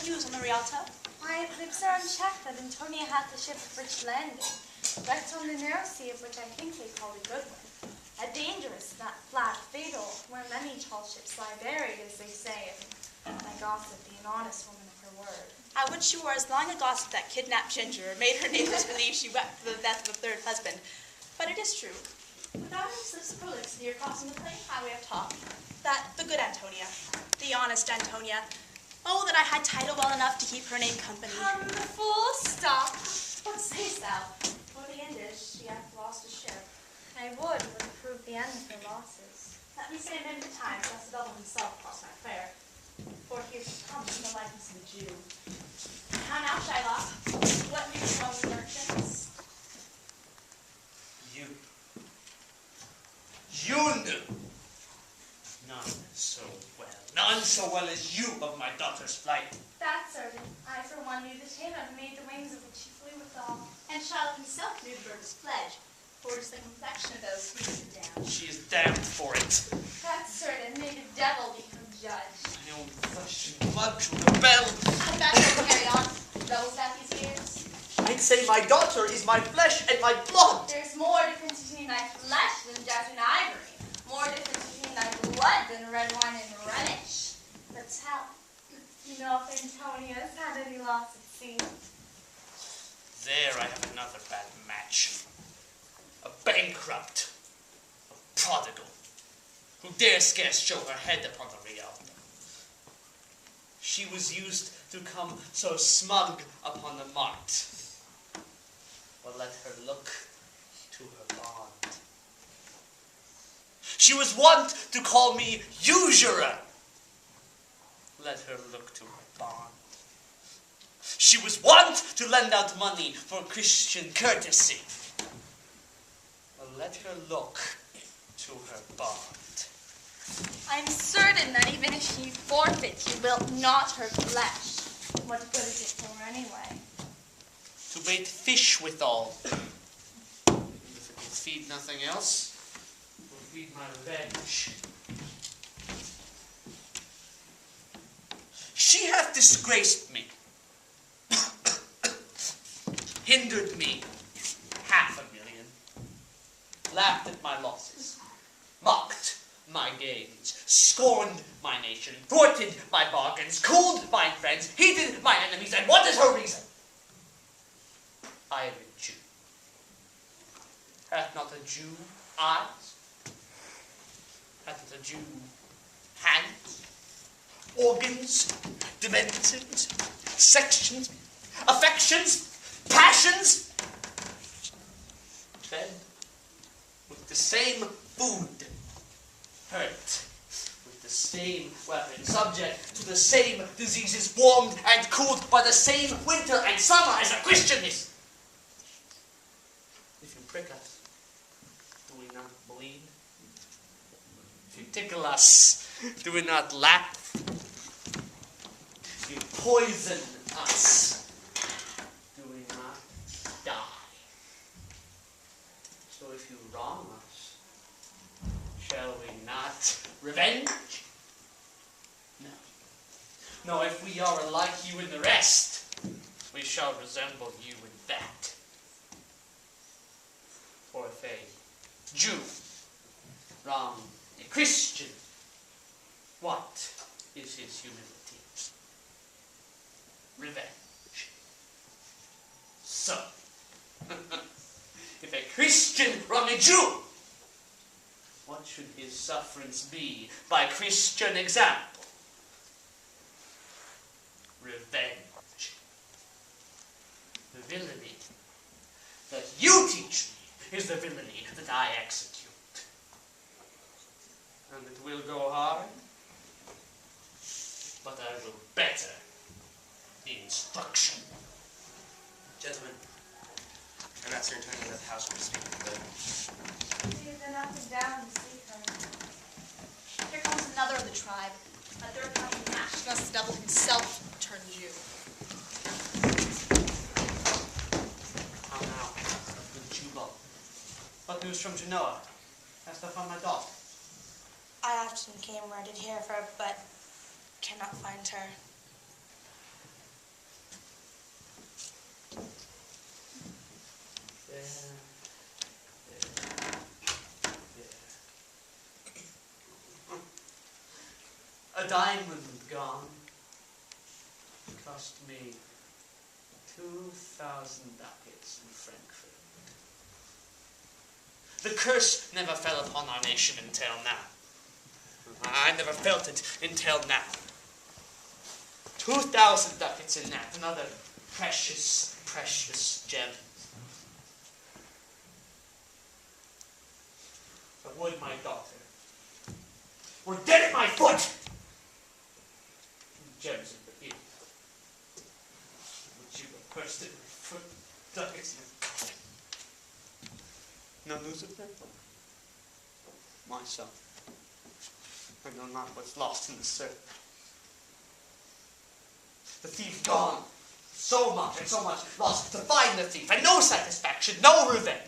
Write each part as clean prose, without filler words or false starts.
news on the Rialto? Why, it lives there unchecked that Antonia hath a ship of rich landing, right on the narrow sea of which I think they call the good one. A dangerous, flat, fatal, where many tall ships lie buried, as they say, and I gossip be an honest woman of her word. I would she were as long a gossip that kidnapped Ginger, or made her neighbors believe she wept for the death of a third husband. But it is true, without any slips of prolix near crossing the plain highway of talk, that the good Antonia, the honest Antonia, oh, that I had title well enough to keep her name company. Come, full stop. What sayst thou? For the end is, she hath lost a ship. I would prove the end of her losses. Let me say many times, lest the devil himself cross my fare. For here she comes in the likeness of a Jew. How now, Shylock? What news from the merchants? You knew. None so well as you of my daughter's flight. That's certain. I, for one, knew the tale and made the wings of which she flew withal. And Shylock himself knew the bird's pledge, for it is the complexion of those who sit down. She is damned for it. That's certain. May the devil become judge. My own flesh and blood to rebel. Come back and carry on. Those that these years. I'd say my daughter is my flesh and my blood. There's more difference between thy flesh than jasmine ivory. More difference between thy blood than red wine and Rhenish. But tell, you know if Antonia's had any loss at sea? There I have another bad match. A bankrupt, a prodigal, who dare scarce show her head upon the Rialto. She was used to come so smug upon the mart. But let her look to her bond. She was wont to call me usurer. Let her look to her bond. She was wont to lend out money for Christian courtesy. Well, let her look to her bond. I'm certain that even if she forfeit, you will not her flesh. What good is it for anyway? To bait fish withal. And if it will feed nothing else, it will feed my revenge. She hath disgraced me, hindered me $500,000, laughed at my losses, mocked my gains, scorned my nation, thwarted my bargains, cooled my friends, hated my enemies, and what is her reason? I am a Jew. Hath not a Jew eyes? Hath not a Jew hands? Organs, dimensions, sections, affections, passions, fed with the same food, hurt with the same weapon, subject to the same diseases, warmed and cooled by the same winter and summer as a Christian is. If you prick us, do we not bleed? If you tickle us, do we not laugh? You poison us, do we not die? So if you wrong us, shall we not revenge? No. No, if we are like you in the rest, we shall resemble you in that. For if a Jew wrong a Christian, what is his humility? Revenge. So, if a Christian wrong a Jew, what should his sufferance be by Christian example? Revenge. The villainy that you teach me is the villainy that I execute. And it will go hard, but I will better the instruction. Gentlemen, I'm not certain that the house will speak with We've been up and down to see her. Here comes another of the tribe. A third coming match, thus the devil himself turned Jew. How now, good Jubal? What news from Genoa? Hast thou found my daughter? I often came where I did hear of her, but cannot find her. There. A diamond gone cost me 2,000 ducats in Frankfurt. The curse never fell upon our nation until now. I never felt it until now. 2,000 ducats in that, another precious, precious gem. But would my daughter were dead at my foot! Gems of the ear. Would you have cursed at my foot, ducats in a coffin? No news of them? My son. I know not what's lost in the surf. The thief gone. So much and so much lost to find the thief, and no satisfaction, no revenge.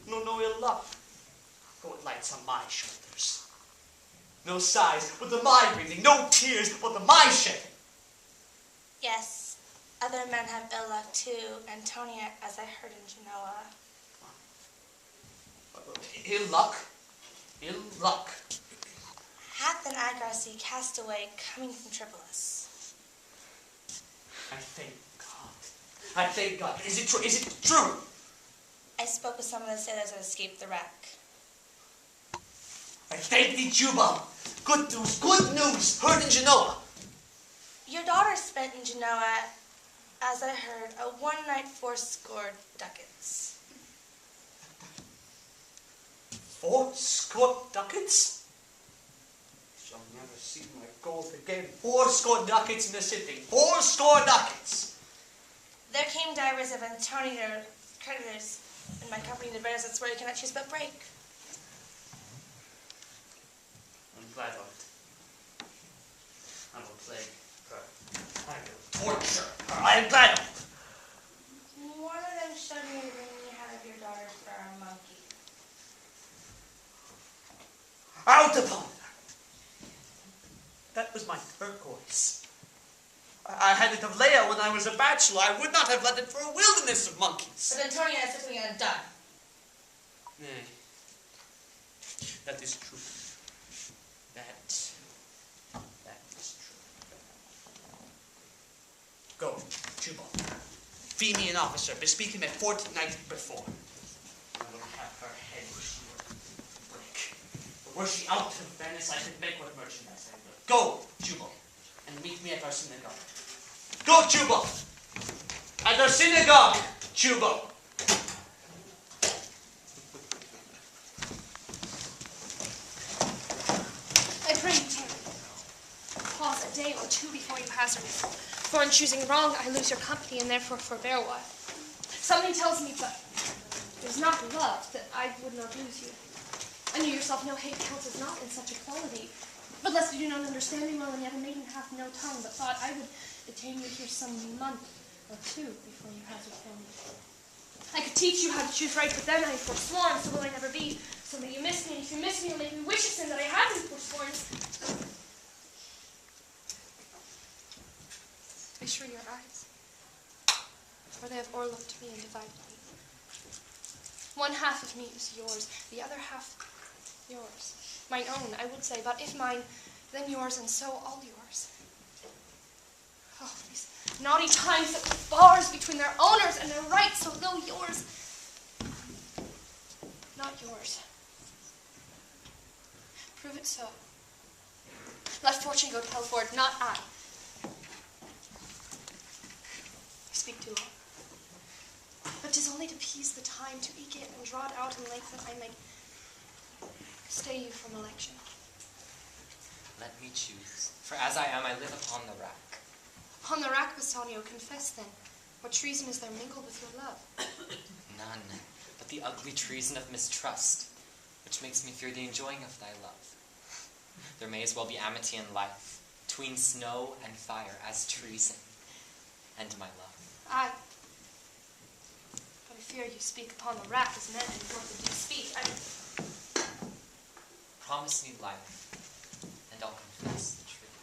No ill luck. Go it lights on my shoulders. No sighs but the my breathing, no tears but the my shedding. Yes, other men have ill luck too, Antonia, as I heard in Genoa. Ill luck? Ill luck. Hath an AGHS cast away coming from Tripolis. I thank God. I thank God. Is it true? Is it true? I spoke with some of the sailors that escaped the wreck. I thank thee, Juba. Good news, heard in Genoa. Your daughter spent in Genoa, as I heard, a one night 400 ducats. 400 ducats? I shall never see my gold again. 400 ducats in a sitting. 400 ducats. There came divers of Antonia creditors in my company to Venice that swear you cannot choose but break. I'm glad of it. I will plague her. I will torture her. I am glad of it. One of them showed me the ring you had of your daughter for a monkey. Out upon her! That was my turquoise. I had it of Leia when I was a bachelor. I would not have let it for a wilderness of monkeys. But Antonia has something undone. Nay, that is true. That is true. Go, Jubal. Fee me an officer, bespeak him a fortnight before. I will have her head sure break. But were she out of Venice, I could make what merchandise I will. Go, Jubal, and meet me at our synagogue. Go, Jubal! At our synagogue, Jubal! I pray you tarry. Pause a day or two before you pass her. For in choosing wrong, I lose your company and therefore forbear a while. Something tells me, but it is not love that I would not lose you. And you yourself know hate counts as not in such equality. But lest you do not understand me well, and yet a maiden hath no tongue, but thought I would detain you here some month or two before you pass your family. I could teach you how to choose right, but then I have forsworn, so will I never be. So may you miss me, and if you miss me, you'll make me wish a sin that I haven't forsworn. I shrew your eyes, for they have o'erlooked me and divided me. One half of me is yours, the other half yours. Mine own, I would say, but if mine, then yours, and so all yours. Oh, these naughty times that put bars between their owners and their rights, so though yours, not yours. Prove it so. Let fortune go tell for it, not I. I speak too long. But 'tis only to appease the time, to eke it and draw it out in length, that I may stay you from election. Let me choose, for as I am, I live upon the rack. Upon the rack, Bassanio, confess then, what treason is there mingled with your love? None, but the ugly treason of mistrust, which makes me fear the enjoying of thy love. There may as well be amity in life, tween snow and fire, as treason and my love. Aye. But I fear you speak upon the rack as men and what would you speak. Promise me life, and I'll confess the truth.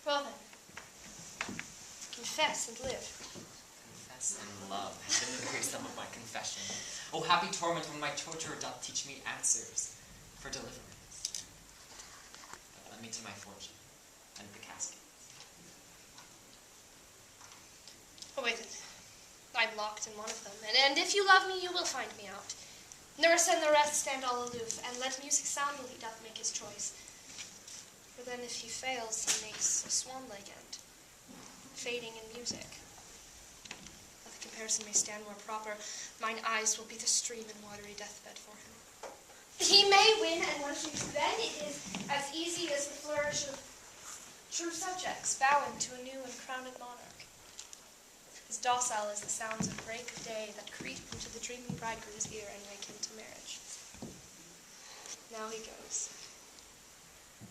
Well then, confess and live. Confess sex and love have been the very sum of my confession. O happy torment when my torturer doth teach me answers for deliverance. But let me to my fortune and the casket. Oh, wait. I'm locked in one of them, and if you love me, you will find me out. Nurse and the rest stand all aloof, and let music soundly doth make his choice. For then if he fails, he makes a swan-like end, fading in music. That the comparison may stand more proper, mine eyes will be the stream and watery deathbed for him. He may win, and once we then it is as easy as the flourish of true subjects bowing to a new and crowned monarch. As docile as the sounds of break of day that creep into the dreaming bridegroom's ear and wake him to marriage. Now he goes,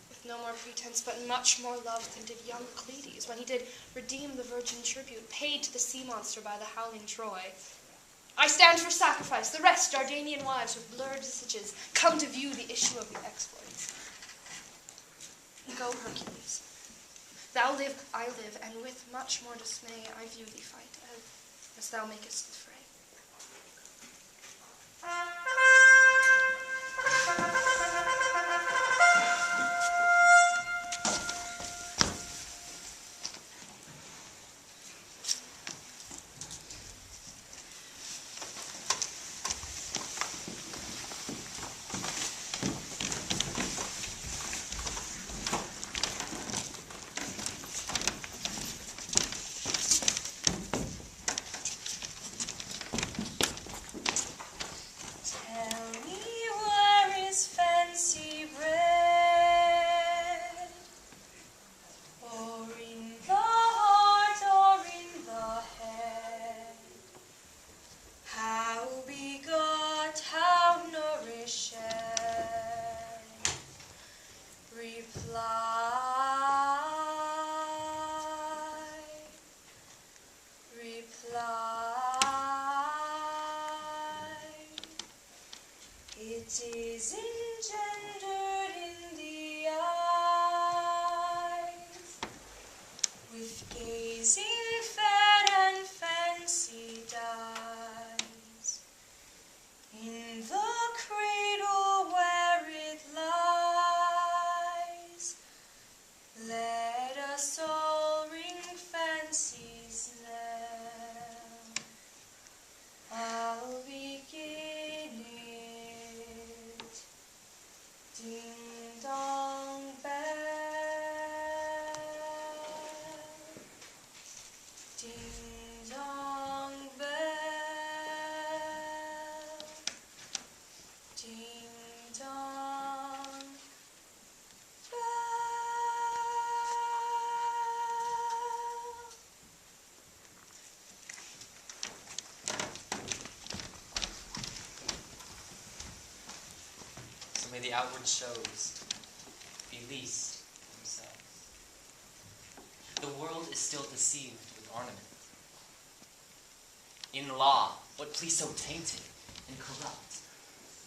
with no more pretense, but much more love than did young Cleides, when he did redeem the virgin tribute paid to the sea monster by the howling Troy. I stand for sacrifice, the rest, Dardanian wives with blurred visages, come to view the issue of the exploits. Go, Hercules. Thou live, I live, and with much more dismay I view thee fight, as thou makest the fray. It is engendered in the eyes, with gazing fed and fancy dies, in the cradle where it lies. Let us all ring fancy's knell. I'll begin it. Ding dong bell. Ding dong bell. Ding dong So may the outward shows be least themselves. The world is still deceived with ornament. In law, what please so tainted and corrupt,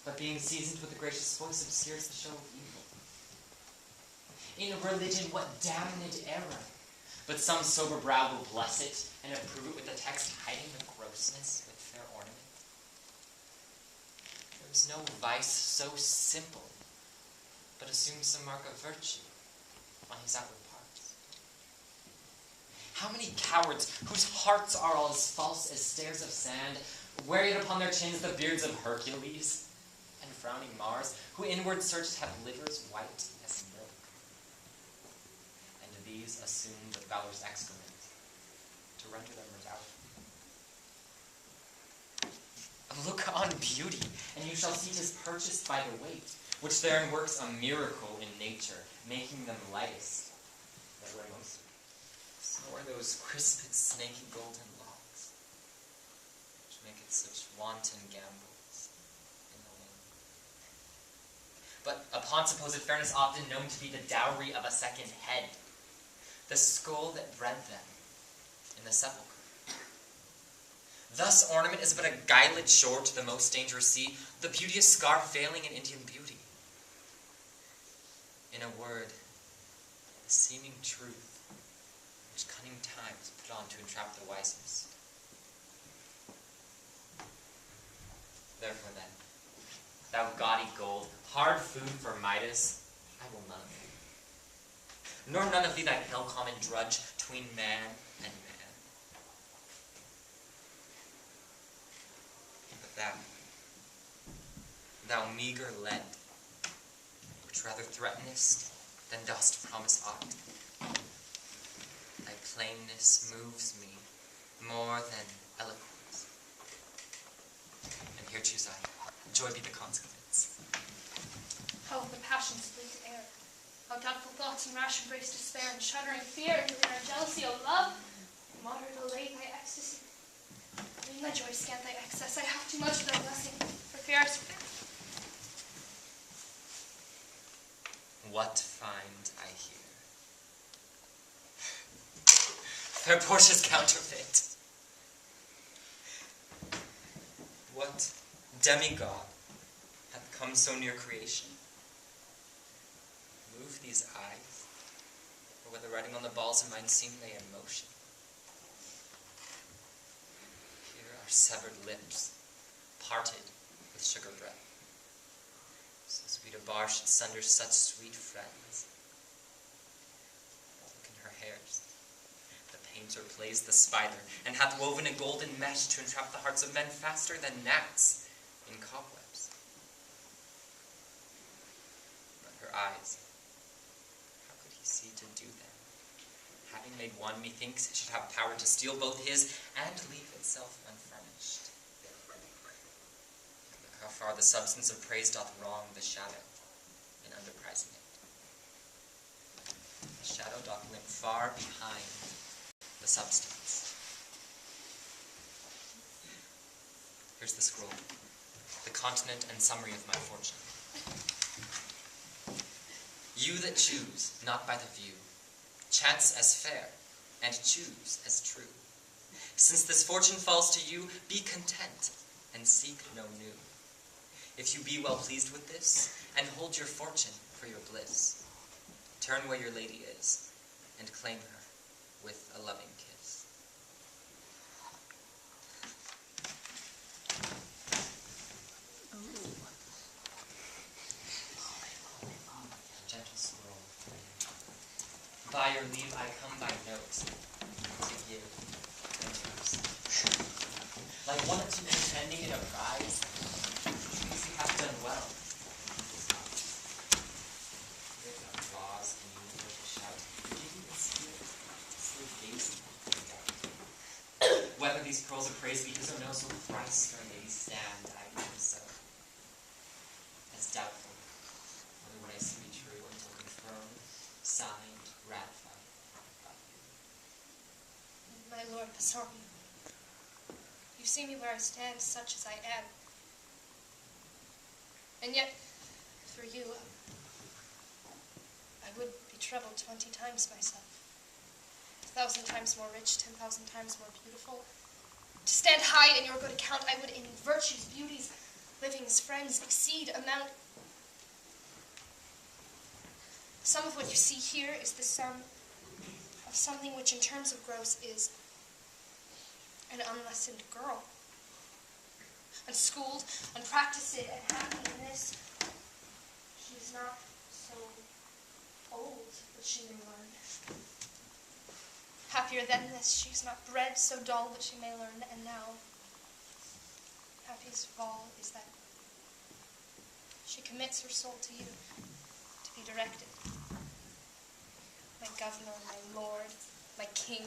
but being seasoned with the gracious voice obscures the show of evil. In religion, what damned error, but some sober brow will bless it and approve it with the text hiding the grossness with fair ornament. There is no vice so simple, but assumes some mark of virtue on his outward parts. How many cowards, whose hearts are all as false as stairs of sand, wear yet upon their chins the beards of Hercules and frowning Mars, who inward searched have livers white as milk, and these assume the valor's excrement to render them redoubtable. Look on beauty, and you shall see 'tis purchased by the weight, which therein works a miracle in nature, making them lightest that weigh most. So are those crisped, snaky golden locks, which make it such wanton gambols in the wind. But upon supposed fairness often known to be the dowry of a second head, the skull that bred them in the sepulchre. Thus ornament is but a guiled shore to the most dangerous sea, the beauteous scar failing in Indian beauty. In a word, the seeming truth which cunning times put on to entrap the wisest, Therefore then, thou gaudy gold, hard food for Midas, I will none of thee. Nor none of thee thy pale common drudge tween man and man. But thou meager lead, which rather threatenest than dost promise aught, thy plainness moves me more than eloquence. And here choose I. Joy be the consequence. How the passions flee to air. How doubtful thoughts and rash embrace despair, and shuddering fear, and our jealousy, O love, moderate allay thy ecstasy. In my joy scant thy excess, I have too much of thy blessing, for fear I surpass. What find I here? Fair Portia's counterfeit. What demigod hath come so near creation? Move these eyes, or whether writing on the balls of mine seem they in motion. Here are severed lips, parted with sugar breath. So sweet a bar should sunder such sweet friends. Look in her hairs. The painter plays the spider, and hath woven a golden mesh to entrap the hearts of men faster than gnats in cobwebs. But her eyes, how could he see to do them? Having made one, methinks it should have power to steal both his and leave itself unfurnished. Look how far the substance of praise doth wrong the shadow in underprizing it. The shadow doth limp far behind the substance. Here's the scroll, the continent and summary of my fortune. You that choose, not by the view, chance as fair, and choose as true. Since this fortune falls to you, be content, and seek no new. If you be well pleased with this, and hold your fortune for your bliss, turn where your lady is, and claim her with a loving kiss. Gentle scroll. By your leave I come by note to give and to receive. Like one or two contending in a prize, he hath done well. There's no applause and universal shout. Give you a spirit, still gazing on doubt. Whether these pearls of praise be his or no, so Christ our lady stand, I even so. As doubtful, whether what I see be true until confirmed, signed, ratified by you. My lord Passorni, you see me where I stand, such as I am. And yet, for you, I would be troubled 20 times myself. 1,000 times more rich, 10,000 times more beautiful. To stand high in your good account, I would in virtues, beauties, living as friends, exceed amount. Some of what you see here is the sum of something which in terms of gross is an unlessoned girl. Unschooled, unpracticed, and happy in this. She is not so old that she may learn. Happier than this, she is not bred so dull that she may learn, and now, happiest of all is that she commits her soul to you, to be directed. My governor, my lord, my king,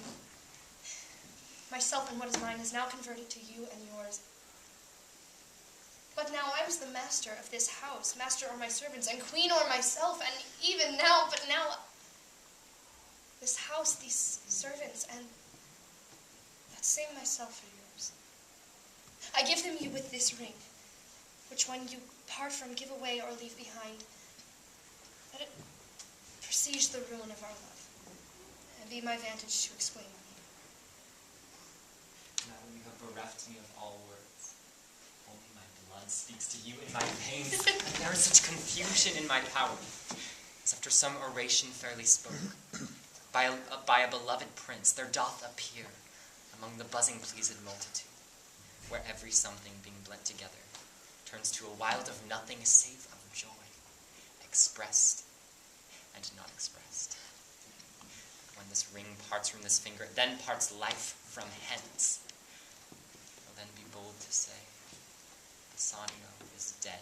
myself and what is mine is now converted to you and yours. But now I was the master of this house, master o'er my servants, and queen o'er myself, and even now, but now, this house, these servants, and that same myself are yours. I give them you with this ring, which when you part from, give away, or leave behind, let it presage the ruin of our love, and be my vantage to explain me. Now you have bereft me of all words. Only my blood speaks to you in my veins, and there is such confusion in my power, as after some oration fairly spoke, by a beloved prince, there doth appear among the buzzing pleased multitude, where every something being blent together turns to a wild of nothing save of joy, expressed and not expressed. When this ring parts from this finger, it then parts life from hence. I'll then be bold to say, Bassanio is dead.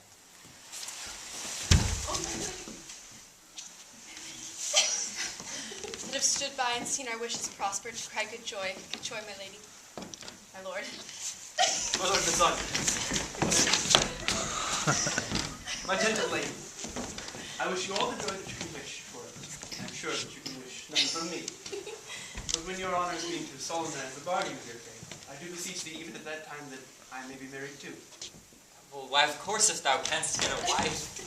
That have stood by and seen our wishes prosper, to cry good joy, my lady, my lord. My lord Bassanio. My gentle lady, I wish you all the joy that you can wish for us. I'm sure that you can wish none from me. But when your honors mean to solemnize the bargain of your faith, I do beseech thee even at that time that I may be married too. Well, why, of course, if thou canst get a wife.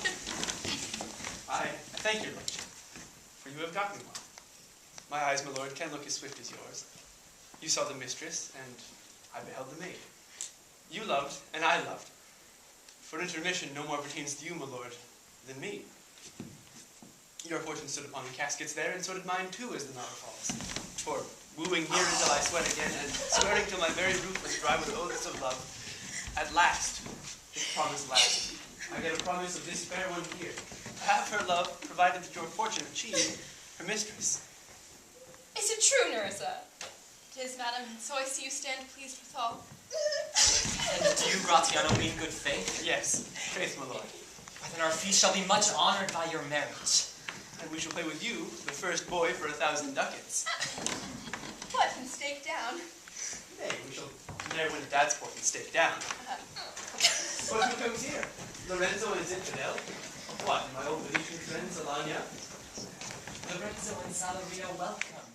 I thank your lordship, for you have got me one. My eyes, my lord, can look as swift as yours. You saw the mistress, and I beheld the maid. You loved, and I loved. For intermission no more pertains to you, my lord, than me. Your fortune stood upon the caskets there, and so did mine too, as the matter falls. For wooing here until I sweat again, and swearing till my very roof was dry with oaths of love, at last, if promise lasts, I get a promise of this fair one here, to have her love, provided that your fortune achieve her mistress. Is it true, Nerissa? It is, madam, and so I see you stand pleased withal. And do you, Gratiano, mean good faith? Yes, faith, my lord. Why, then our fee shall be much honored by your marriage. And we shall play with you, the first boy, for 1,000 ducats. What, and stake down? Nay, we shall ne'er win dad's sport and stake down. But who comes here? Lorenzo and his infidel? What, my old Venetian friend, Salania? Lorenzo and Salaria, welcome.